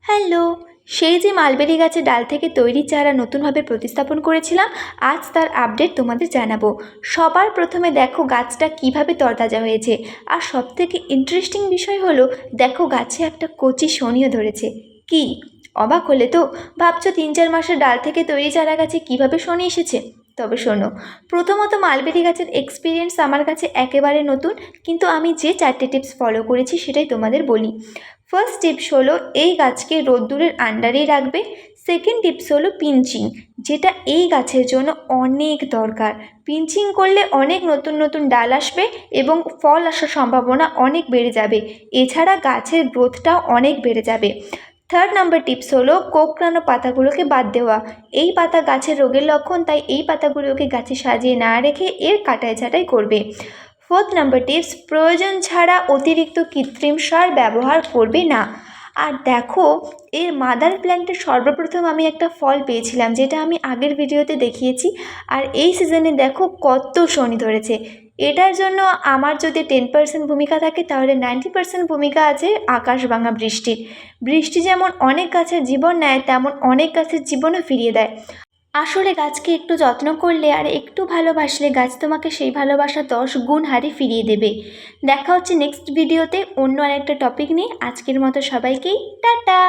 Hello, সেই যে mulberry গাছের ডাল থেকে তৈরি চারা নতুনভাবে প্রতিস্থাপন করেছিলাম, আজ তার আপডেট তোমাদের জানাবো। সবার প্রথমে দেখো গাছটা কিভাবে তরতাজা হয়েছে। আর সবথেকে ইন্টারেস্টিং বিষয় হলো, দেখো গাছে একটা কচি শনিও ধরেছে। কি অবাক হলে তো? ভাবছো 3-4 মাসের ডাল থেকে তৈরি চারা গাছে কিভাবে শনি এসেছে? তবে শোনো, প্রথমত মালবেরি গাছের এক্সপিরিয়েন্স আমার কাছে একেবারে নতুন, কিন্তু আমি যে 4টে টিপস ফলো করেছি সেটাই তোমাদের বলি। ফার্স্ট টিপস হলো, এই গাছকে রোদ্দুরের আন্ডারেই রাখবে। সেকেন্ড টিপস হলো পিঞ্চিং, যেটা এই গাছের জন্য অনেক দরকার। পিঞ্চিং করলে অনেক নতুন নতুন ডাল আসবে এবং ফল আসার সম্ভাবনা অনেক বেড়ে যাবে। এছাড়া গাছের গ্রোথটাও অনেক বেড়ে যাবে। থার্ড নাম্বার টিপস হলো, কোঁকড়ানো পাতাগুলোকে বাদ দেওয়া। এই পাতা গাছের রোগের লক্ষণ, তাই এই পাতাগুলোকে গাছে সাজিয়ে না রেখে এর কাটাই ছাঁটাই করবে। ফোর্থ নাম্বার টিপস, প্রয়োজন ছাড়া অতিরিক্ত কৃত্রিম সার ব্যবহার করবে না। আর দেখো, এর মাদার প্ল্যান্টে সর্বপ্রথম আমি একটা ফল পেয়েছিলাম, যেটা আমি আগের ভিডিওতে দেখিয়েছি। আর এই সিজনে দেখো কত শনি ধরেছে। এটার জন্য আমার যদি 10% ভূমিকা থাকে, তাহলে 90% ভূমিকা আছে আকাশ ভাঙা বৃষ্টির। বৃষ্টি যেমন অনেক গাছের জীবন নেয়, তেমন অনেক গাছের জীবনও ফিরিয়ে দেয়। আসলে গাছকে একটু যত্ন করলে আর একটু ভালোবাসলে গাছ তোমাকে সেই ভালোবাসা 10 গুণ হারে ফিরিয়ে দেবে। দেখা হচ্ছে নেক্সট ভিডিওতে অন্য আরেকটা টপিক নিয়ে। আজকের মতো সবাইকেই টাটা।